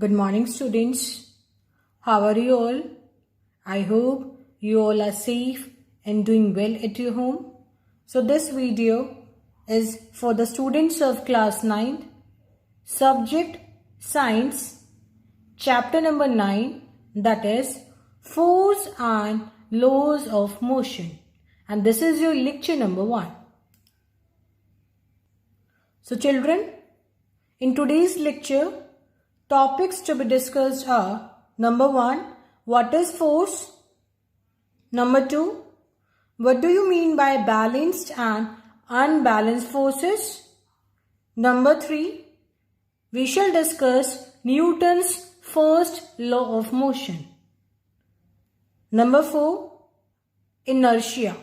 Good morning, students. How are you all? I hope you all are safe and doing well at your home. So this video is for the students of class 9, subject Science, chapter number 9, that is Force and Laws of Motion. And this is your lecture number 1. So children, in today's lecture, topics to be discussed are: number 1, what is force? Number 2, what do you mean by balanced and unbalanced forces? Number 3, we shall discuss Newton's first law of motion. Number 4, inertia.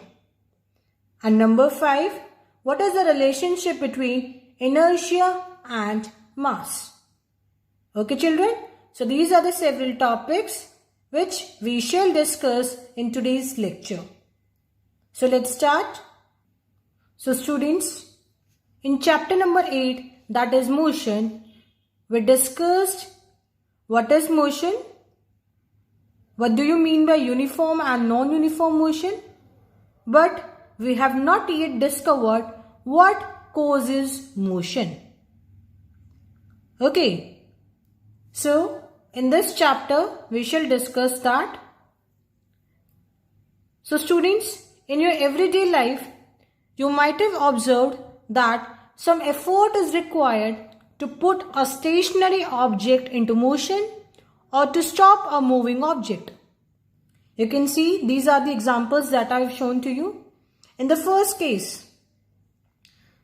And number 5, what is the relationship between inertia and mass? Okay children, so these are the several topics which we shall discuss in today's lecture. So let's start. So students, in chapter number 8, that is motion, we discussed what is motion, what do you mean by uniform and non-uniform motion, but we have not yet discovered what causes motion. Okay. So, in this chapter, we shall discuss that. So, students, in your everyday life, you might have observed that some effort is required to put a stationary object into motion or to stop a moving object. You can see these are the examples that I have shown to you. In the first case,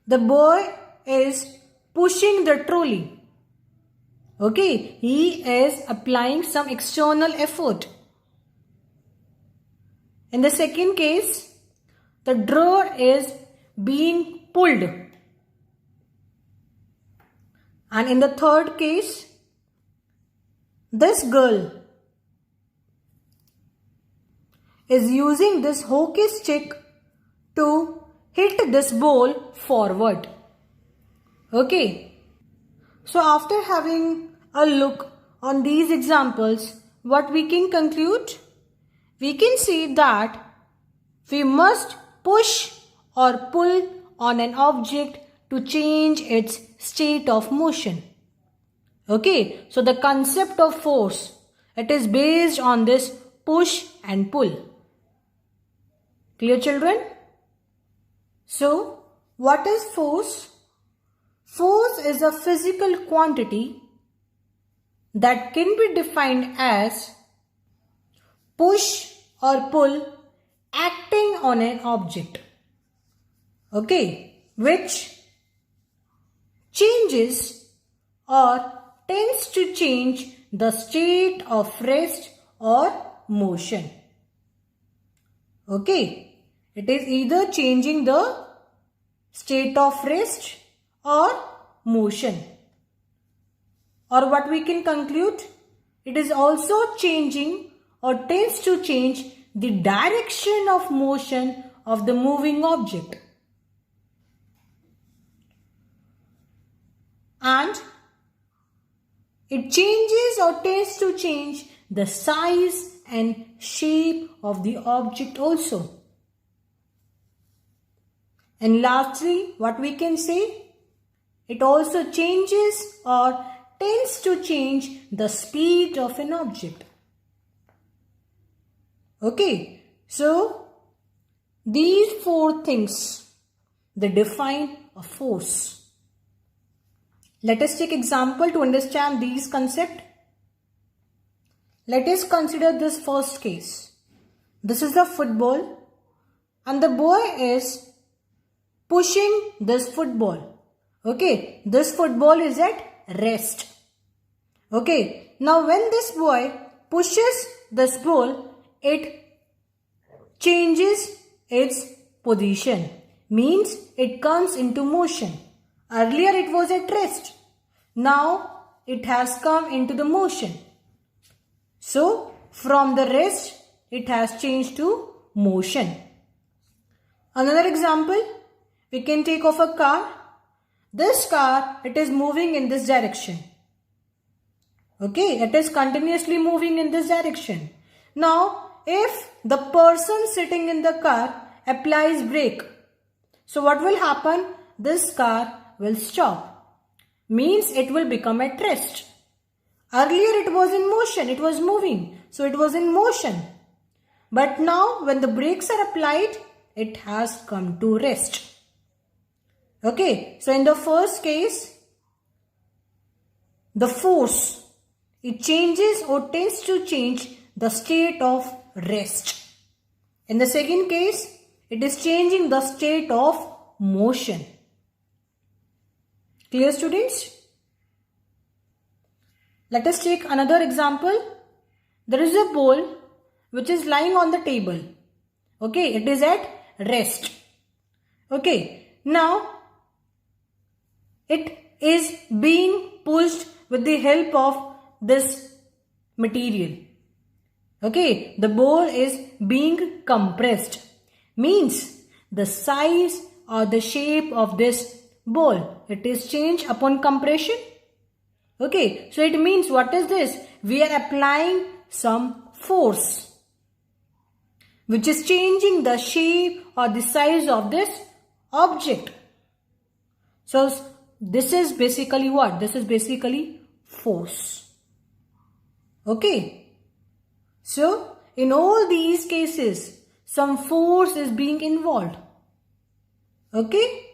the boy is pushing the trolley. Okay, he is applying some external effort. In the second case, the drawer is being pulled. And in the third case, this girl is using this hockey stick to hit this ball forward. Okay. So after having a look on these examples, what we can conclude? We can see that we must push or pull on an object to change its state of motion. Okay, so the concept of force, it is based on this push and pull. Clear children? So, what is force? Force is a physical quantity that can be defined as push or pull acting on an object, okay, which changes or tends to change the state of rest or motion. Okay, it is either changing the state of rest or motion. Or what we can conclude, it is also changing or tends to change the direction of motion of the moving object. And it changes or tends to change the size and shape of the object also. And lastly, what we can say, it also changes or tends to change the speed of an object. Okay, so these 4 things, they define a force. Let us take example to understand these concepts. Let us consider this first case. This is the football and the boy is pushing this football. Okay, this football is at rest. Okay, now when this boy pushes this ball, it changes its position. Means it comes into motion. Earlier it was at rest. Now it has come into the motion. So from the rest, it has changed to motion. Another example, we can take of a car. This car, it is moving in this direction. Okay, it is continuously moving in this direction. Now, if the person sitting in the car applies brake, so what will happen? This car will stop. Means it will become at rest. Earlier it was in motion, it was moving, so it was in motion. But now when the brakes are applied, it has come to rest. Okay, so in the first case, the force, it changes or tends to change the state of rest. In the second case, it is changing the state of motion. Clear, students? Let us take another example. There is a ball which is lying on the table. Okay, it is at rest. Okay, now it is being pushed with the help of this material. Okay, the ball is being compressed. Means the size or the shape of this ball, it is changed upon compression. Okay, so it means what is this? We are applying some force which is changing the shape or the size of this object. So this is basically what? This is basically force. Okay. So in all these cases, some force is being involved. Okay.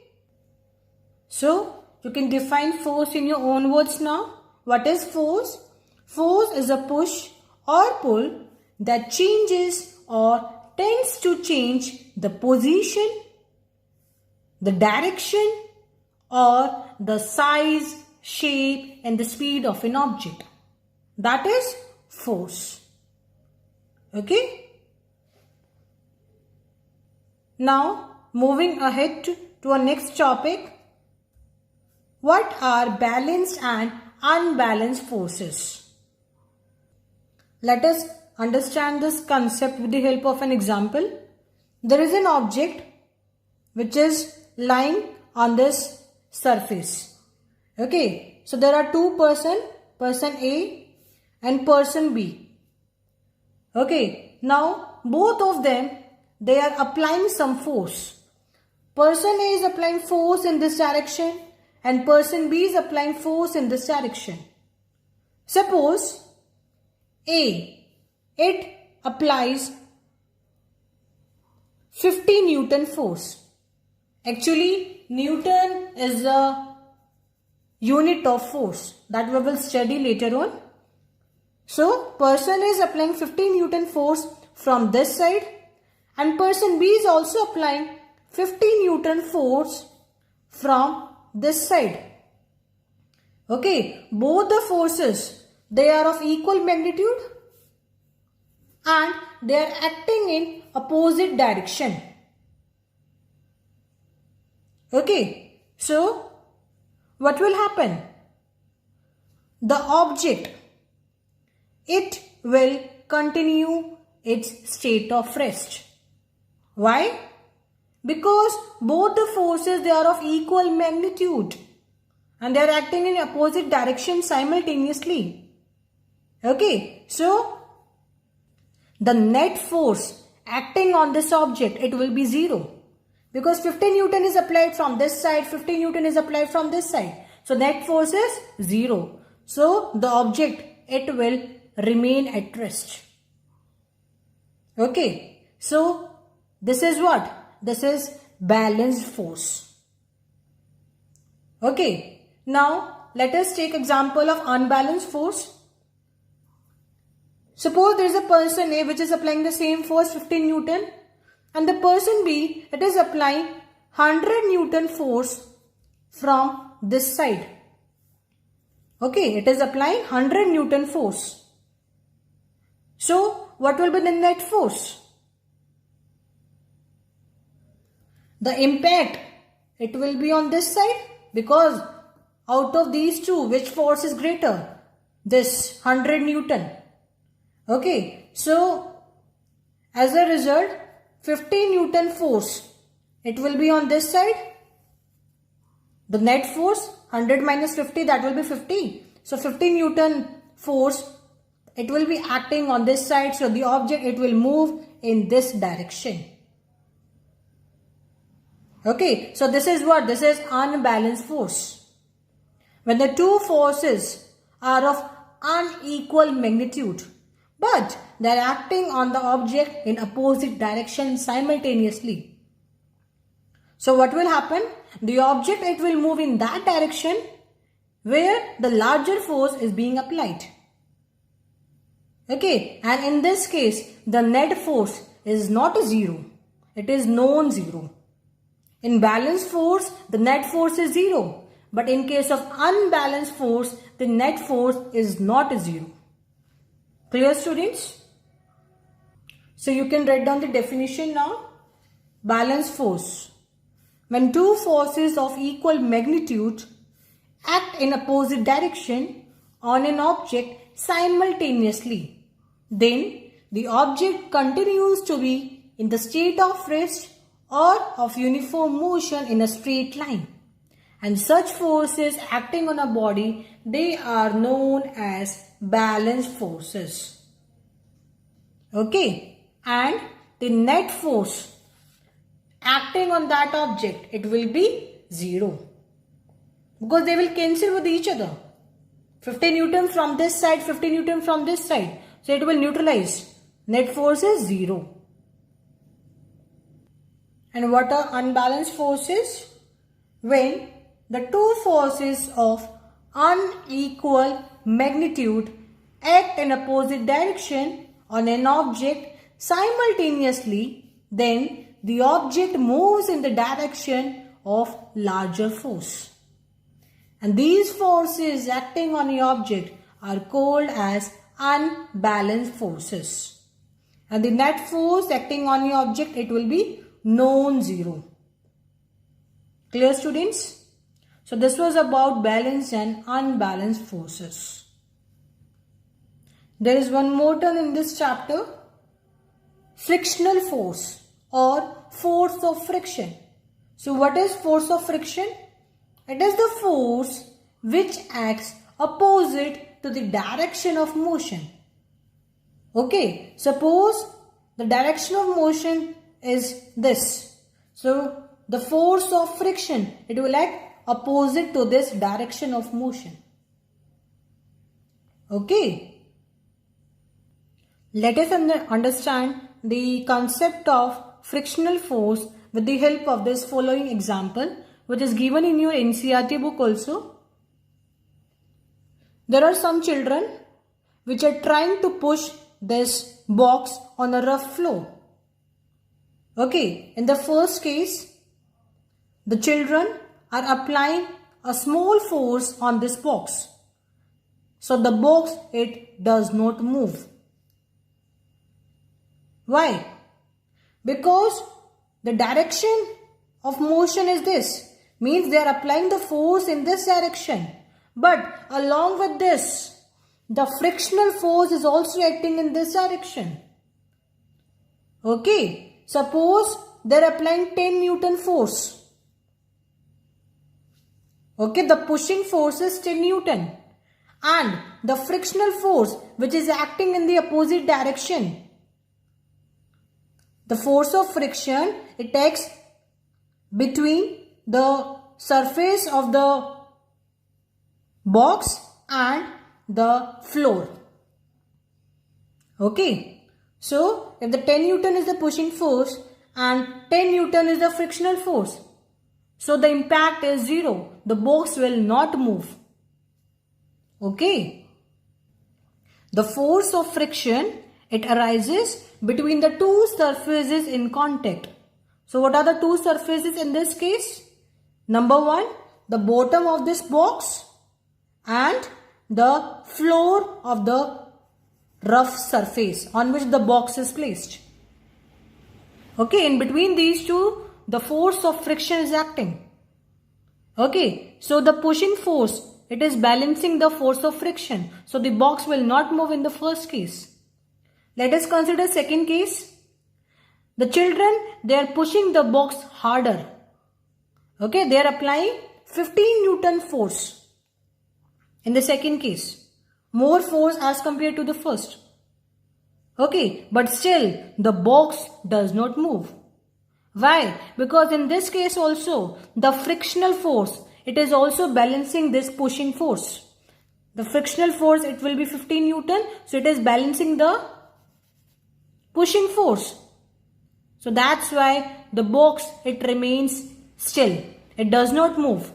So you can define force in your own words now. What is force? Force is a push or pull that changes or tends to change the position, the direction, or the size, shape, and the speed of an object. That is force. Okay? Now, moving ahead to our next topic. What are balanced and unbalanced forces? Let us understand this concept with the help of an example. There is an object which is lying on this surface. Okay, so there are two persons, person A and person B. Okay, now both of them, they are applying some force. Person A is applying force in this direction and person B is applying force in this direction. Suppose A, it applies 50 Newton force. Actually, Newton is a unit of force that we will study later on. So, person is applying 50 Newton force from this side and person B is also applying 50 Newton force from this side. Okay, both the forces, they are of equal magnitude and they are acting in opposite direction. Okay, so what will happen? The object, it will continue its state of rest. Why? Because both the forces, they are of equal magnitude and they are acting in opposite direction simultaneously. Okay, so the net force acting on this object, it will be 0. Because 50 Newton is applied from this side, 50 Newton is applied from this side. So net force is 0. So the object, it will remain at rest. Okay, so this is what? This is balanced force. Okay, now let us take example of unbalanced force. Suppose there is a person A which is applying the same force 15 Newton and the person B, it is applying 100 Newton force from this side. Okay, it is applying 100 Newton force. So what will be the net force? The impact, it will be on this side because out of these two, which force is greater? This 100 Newton. Okay, so as a result, 50 Newton force, it will be on this side. The net force, 100 minus 50, that will be 50. So 50 Newton force, it will be acting on this side, so the object, it will move in this direction. Okay, so this is what? This is unbalanced force. When the two forces are of unequal magnitude, but they are acting on the object in opposite direction simultaneously. So what will happen? The object, it will move in that direction where the larger force is being applied. Okay, and in this case, the net force is not a zero. It is non-zero. In balanced force, the net force is zero. But in case of unbalanced force, the net force is not a zero. Clear, students? So you can write down the definition now. Balanced force. When two forces of equal magnitude act in opposite direction on an object simultaneously, then the object continues to be in the state of rest or of uniform motion in a straight line. And such forces acting on a body, they are known as balanced forces. Okay, and the net force acting on that object, it will be zero, because they will cancel with each other. 50 Newton from this side, 50 Newton from this side. So it will neutralize. Net force is zero. And what are unbalanced forces? When the two forces of unequal magnitude act in opposite direction on an object simultaneously, then the object moves in the direction of larger force. And these forces acting on the object are called as unbalanced forces. And the net force acting on the object, it will be non-zero. Clear, students? So this was about balanced and unbalanced forces. There is one more term in this chapter, frictional force or force of friction. So what is force of friction? It is the force which acts opposite to the direction of motion. Okay, suppose the direction of motion is this. So the force of friction, it will act opposite to this direction of motion. Okay. Let us understand the concept of frictional force with the help of this following example, which is given in your NCERT book also. There are some children which are trying to push this box on a rough floor. Okay, in the first case, the children are applying a small force on this box. So the box, it does not move. Why? Because the direction of motion is this. Means they are applying the force in this direction. But along with this, the frictional force is also acting in this direction. Okay. Suppose they are applying 10 Newton force. Okay. The pushing force is 10 Newton. And the frictional force which is acting in the opposite direction. The force of friction, it acts between the surface of the box and the floor. Okay. So, if the 10 Newton is the pushing force and 10 Newton is the frictional force, so the impact is zero. The box will not move. Okay. The force of friction, it arises between the two surfaces in contact. So what are the two surfaces in this case? Number one, the bottom of this box and the floor of the rough surface on which the box is placed. Okay, in between these two, the force of friction is acting. Okay, so the pushing force, it is balancing the force of friction. So the box will not move in the first case. Let us consider second case. The children, they are pushing the box harder. Okay, they are applying 15 Newton force in the second case. more force as compared to the first. Okay, but still the box does not move. Why? Because in this case also the frictional force, it is also balancing this pushing force. The frictional force, it will be 15 Newton. So it is balancing the pushing force. So that's why the box, it remains still. It does not move.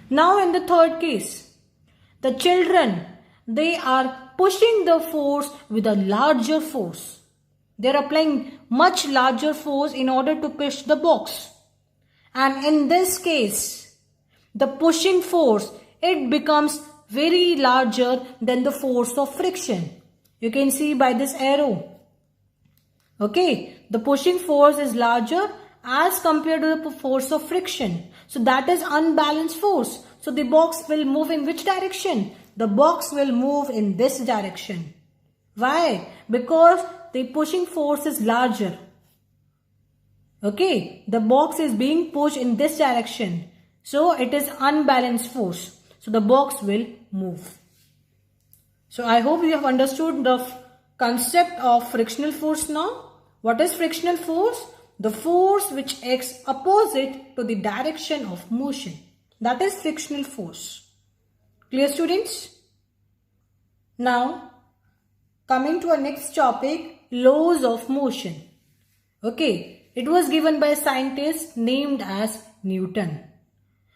Now in the third case, the children, they are pushing the force with a larger force. They are applying much larger force in order to push the box. And in this case, the pushing force, it becomes very larger than the force of friction. You can see by this arrow. Okay, the pushing force is larger as compared to the force of friction. So that is unbalanced force. So the box will move in which direction? The box will move in this direction. Why? Because the pushing force is larger. Okay, the box is being pushed in this direction. So it is unbalanced force. So the box will move. So I hope you have understood the concept of frictional force now. What is frictional force? The force which acts opposite to the direction of motion. That is frictional force. Clear, students? Now, coming to our next topic, laws of motion. Okay, it was given by a scientist named as Newton.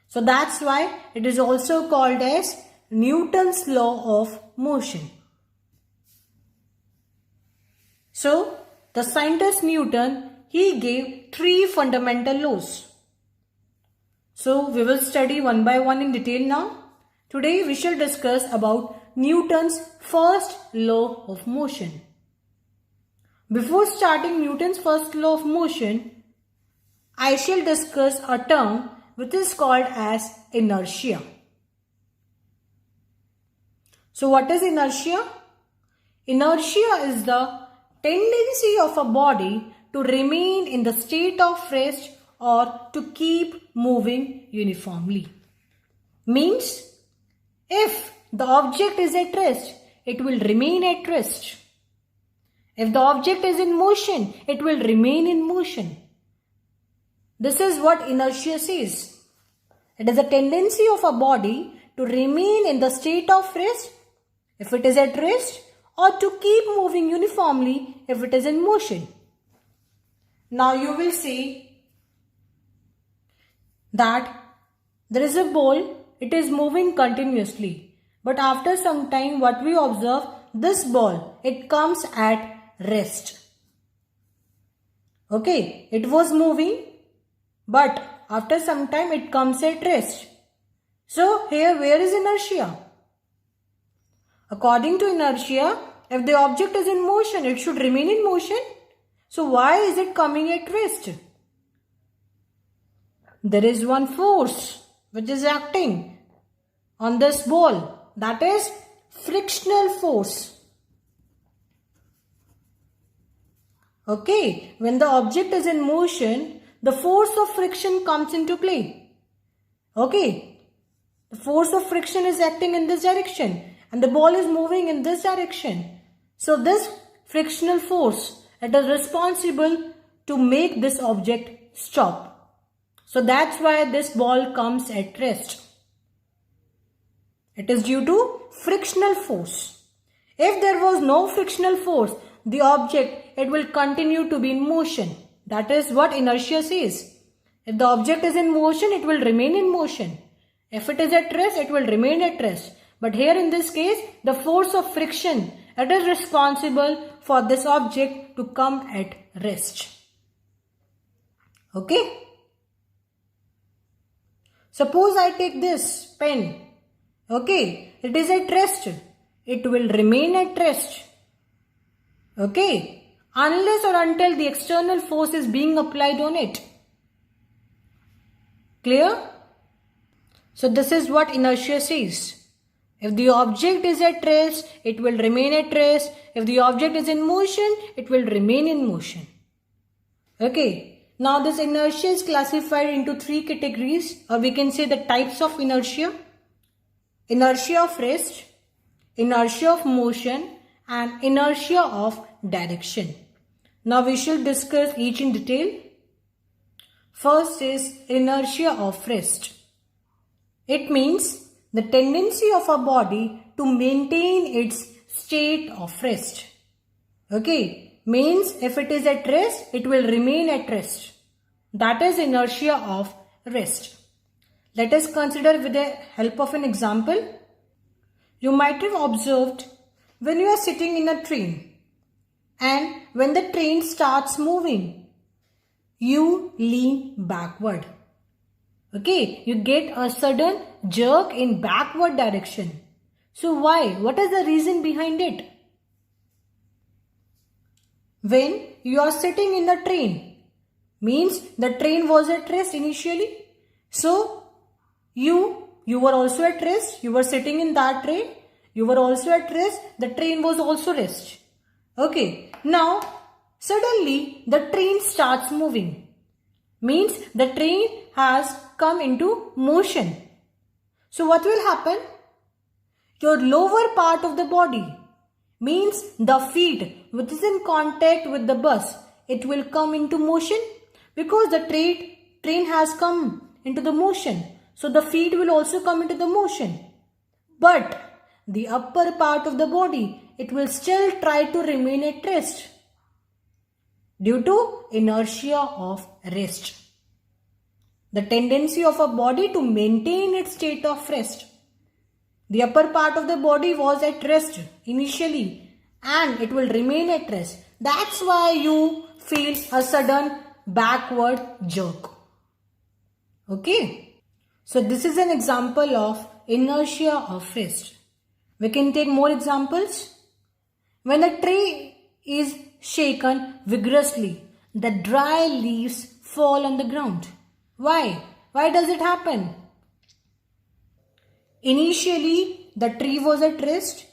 So that's why it is also called as Newton's law of motion. So, the scientist Newton, he gave 3 fundamental laws. So, we will study one by one in detail now. Today, we shall discuss about Newton's first law of motion. Before starting Newton's first law of motion, I shall discuss a term which is called as inertia. So, what is inertia? Inertia is the tendency of a body to remain in the state of rest or to keep moving uniformly. Means, if the object is at rest, it will remain at rest. If the object is in motion, it will remain in motion. This is what inertia says. It is a tendency of a body to remain in the state of rest if it is at rest, or to keep moving uniformly if it is in motion. Now you will see that there is a ball, it is moving continuously. But after some time, what we observe, this ball, it comes at rest. Okay, it was moving, but after some time it comes at rest. So here, where is inertia? According to inertia, if the object is in motion, it should remain in motion. So why is it coming at rest? There is one force which is acting on this ball. That is frictional force. Okay, when the object is in motion, the force of friction comes into play. Okay, the force of friction is acting in this direction and the ball is moving in this direction. So this frictional force, it is responsible to make this object stop. So that's why this ball comes at rest. It is due to frictional force. If there was no frictional force, the object, it will continue to be in motion. That is what inertia says. If the object is in motion, it will remain in motion. If it is at rest, it will remain at rest. But here in this case, the force of friction, it is responsible for this object to come at rest. Okay? Suppose I take this pen. Okay, it is at rest. It will remain at rest. Okay, unless or until the external force is being applied on it. Clear? So this is what inertia says. If the object is at rest, it will remain at rest. If the object is in motion, it will remain in motion. Okay, now this inertia is classified into 3 categories, or we can say the types of inertia. Inertia of rest, inertia of motion and inertia of direction. Now we shall discuss each in detail. First is inertia of rest. It means the tendency of a body to maintain its state of rest. Okay, means if it is at rest, it will remain at rest. That is inertia of rest. Let us consider with the help of an example. You might have observed when you are sitting in a train and when the train starts moving, you lean backward. Okay, you get a sudden jerk in backward direction. So why? What is the reason behind it? When you are sitting in the train, means the train was at rest initially. So you were also at rest. You were sitting in that train. You were also at rest. The train was also rest. Okay. Now suddenly the train starts moving. Means the train has come into motion. So what will happen? Your lower part of the body, means the feet which is in contact with the bus, it will come into motion because the train has come into the motion. So the feet will also come into the motion. But the upper part of the body, it will still try to remain at rest due to inertia of rest. The tendency of a body to maintain its state of rest. The upper part of the body was at rest initially and it will remain at rest. That's why you feel a sudden backward jerk. Okay. So this is an example of inertia of rest. We can take more examples. When a tree is shaken vigorously, the dry leaves fall on the ground. Why? Why does it happen? Initially, the tree was at rest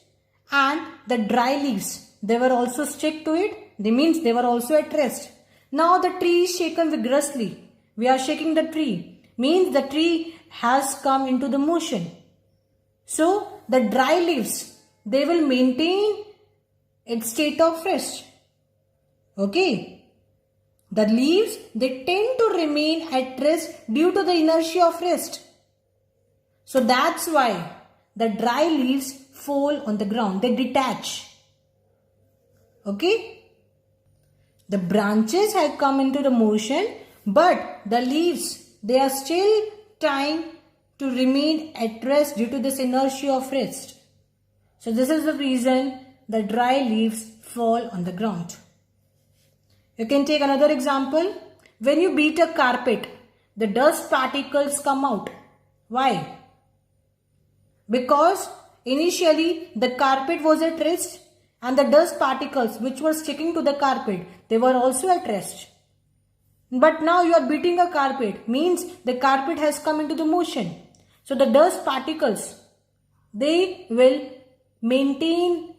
and the dry leaves, they were also stuck to it. They means they were also at rest. Now the tree is shaken vigorously. We are shaking the tree. Means the tree has come into the motion. So the dry leaves, they will maintain its state of rest. Okay. The leaves, they tend to remain at rest due to the inertia of rest. So that's why the dry leaves fall on the ground. They detach. Okay. The branches have come into the motion, but the leaves, they are still trying to remain at rest due to this inertia of rest. So this is the reason the dry leaves fall on the ground. You can take another example. When you beat a carpet, the dust particles come out. Why? Because initially the carpet was at rest and the dust particles which were sticking to the carpet, they were also at rest. But now you are beating a carpet, means the carpet has come into the motion. So the dust particles, they will maintain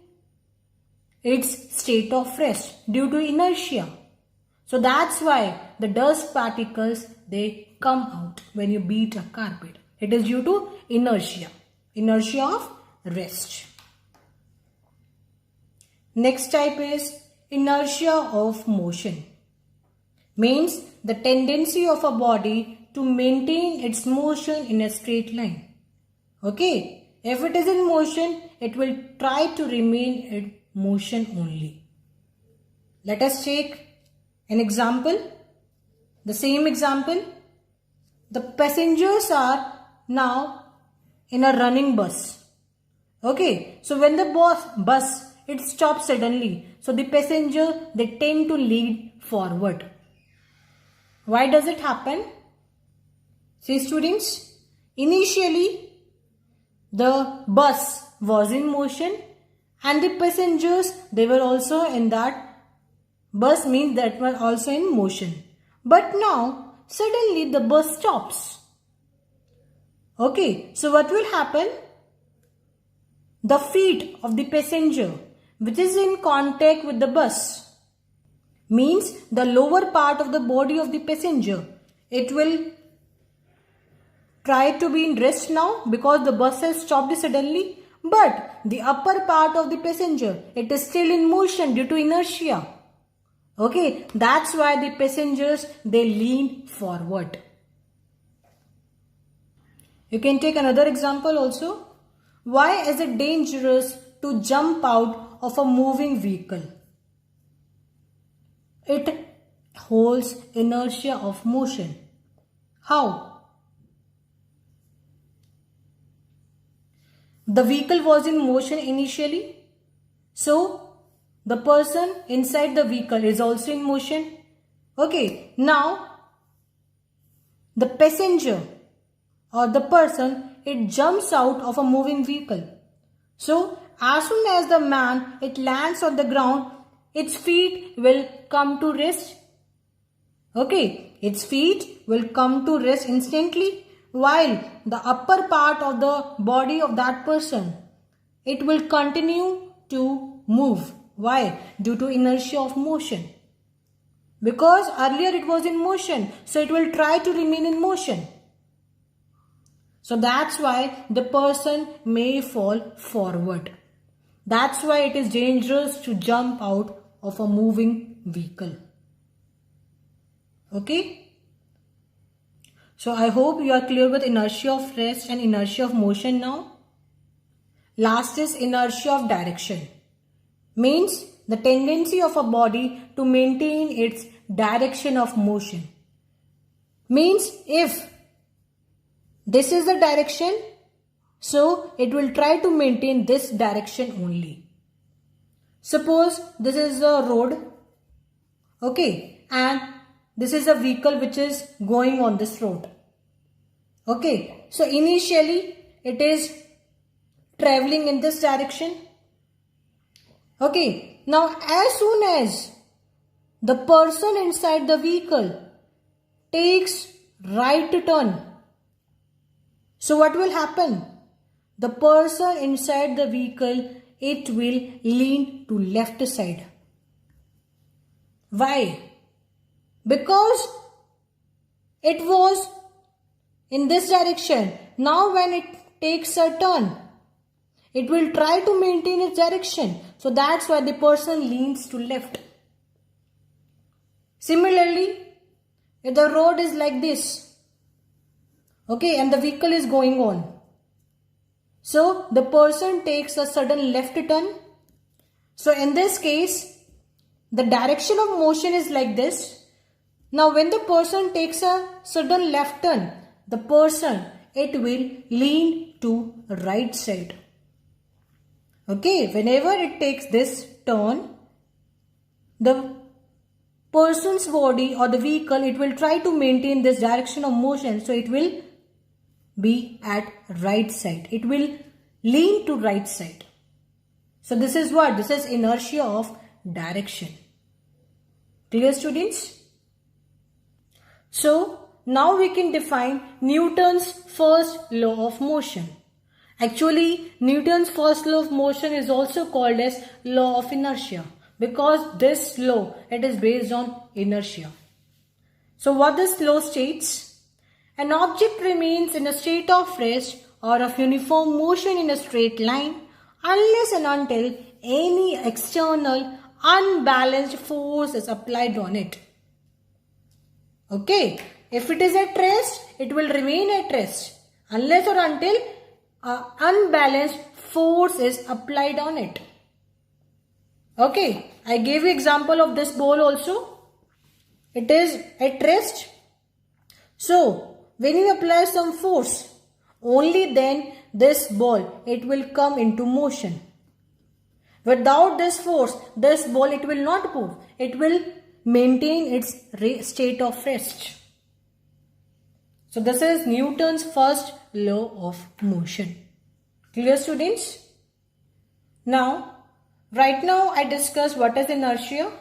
its state of rest due to inertia. So that's why the dust particles, they come out when you beat a carpet. It is due to inertia. Inertia of rest. Next type is inertia of motion. Means the tendency of a body to maintain its motion in a straight line. Okay. If it is in motion, it will try to remain in motion only. Let us take an example. The same example. The passengers are now in a running bus. Okay. So when the bus, it stops suddenly. So the passenger, they tend to lean forward. Why does it happen? See students, initially the bus was in motion and the passengers, they were also in that bus, means that were also in motion. But now suddenly the bus stops. Okay, so what will happen? The feet of the passenger which is in contact with the bus, means the lower part of the body of the passenger, it will try to be in rest now because the bus has stopped suddenly. But the upper part of the passenger, it is still in motion due to inertia. Okay, that's why the passengers, they lean forward. You can take another example also. Why is it dangerous to jump out of a moving vehicle? It holds inertia of motion. How? The vehicle was in motion initially, so the person inside the vehicle is also in motion. Okay, now the passenger or the person, it jumps out of a moving vehicle. So as soon as the man, it lands on the ground, its feet will come to rest. Okay, its feet will come to rest instantly, while the upper part of the body of that person, it will continue to move. Why? Due to inertia of motion. Because earlier it was in motion, so it will try to remain in motion. So that's why the person may fall forward. That's why it is dangerous to jump out of a moving vehicle. Okay? So I hope you are clear with inertia of rest and inertia of motion now. Last is inertia of direction. Means the tendency of a body to maintain its direction of motion. Means if this is the direction, so it will try to maintain this direction only. Suppose this is a road, okay, and this is a vehicle which is going on this road. Okay, so initially it is traveling in this direction. Okay, now as soon as the person inside the vehicle takes right turn, so what will happen? The person inside the vehicle, it will lean to left side. Why? Because it was in this direction. Now when it takes a turn, it will try to maintain its direction. So that's why the person leans to left. Similarly, if the road is like this, okay, and the vehicle is going on, so the person takes a sudden left turn. So in this case, the direction of motion is like this. Now when the person takes a sudden left turn, the person, it will lean to right side. Okay, whenever it takes this turn, the person's body or the vehicle, it will try to maintain this direction of motion. So it will be at right side. It will lean to right side. So this is what? This is inertia of direction. Clear, students? So now we can define Newton's first law of motion. Actually, Newton's first law of motion is also called as law of inertia, because this law, it is based on inertia. So what this law states? An object remains in a state of rest or of uniform motion in a straight line unless and until any external unbalanced force is applied on it. Okay, if it is at rest, it will remain at rest unless or until an unbalanced force is applied on it. Okay, I gave you example of this ball also. It is at rest. So when you apply some force, only then this ball, it will come into motion. Without this force, this ball, it will not move. It will maintain its state of rest. So this is Newton's first law of motion. Clear, students? Now, right now I discussed what is inertia.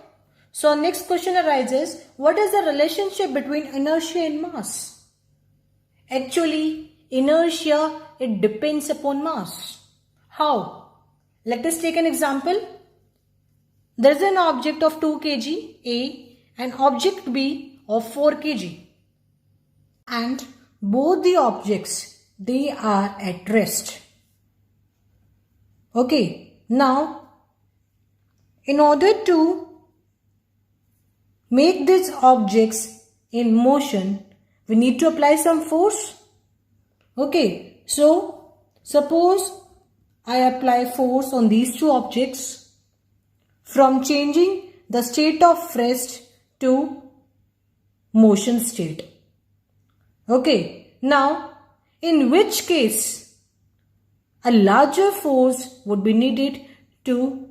So next question arises, what is the relationship between inertia and mass? Actually, inertia, it depends upon mass. How? Let us take an example. There is an object of 2 kg A and object B of 4 kg. And both the objects, they are at rest. Okay, now in order to make these objects in motion, we need to apply some force. Okay, so suppose I apply force on these two objects from changing the state of rest to motion state. Okay, now in which case a larger force would be needed to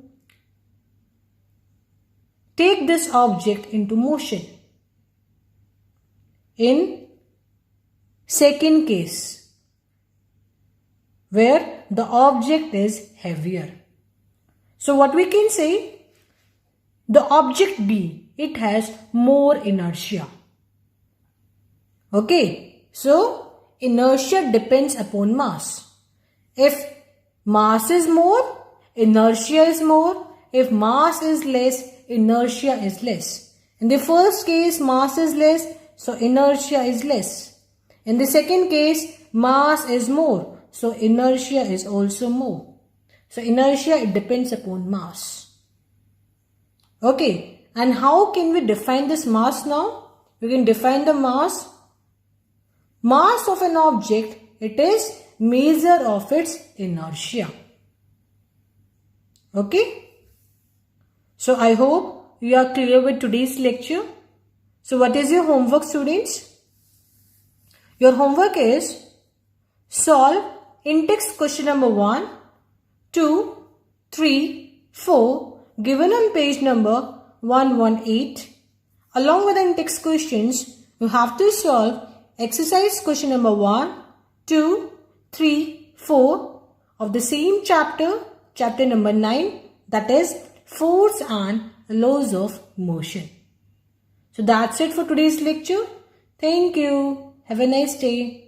take this object into motion? In second case, where the object is heavier. So what we can say, the object B, it has more inertia. Okay, so inertia depends upon mass. If mass is more, inertia is more. If mass is less, inertia is less. In the first case, mass is less, so inertia is less. In the second case, mass is more, so inertia is also more. So inertia, it depends upon mass. Okay, and how can we define this mass now? We can define the mass. Mass of an object, it is measure of its inertia. Okay. So I hope you are clear with today's lecture. So what is your homework, students? Your homework is solve in-text question number 1, 2, 3, 4 given on page number 118. Along with the in-text questions, you have to solve exercise question number 1, 2, 3, 4 of the same chapter, chapter number 9, that is force and laws of motion. So that's it for today's lecture. Thank you. Have a nice day.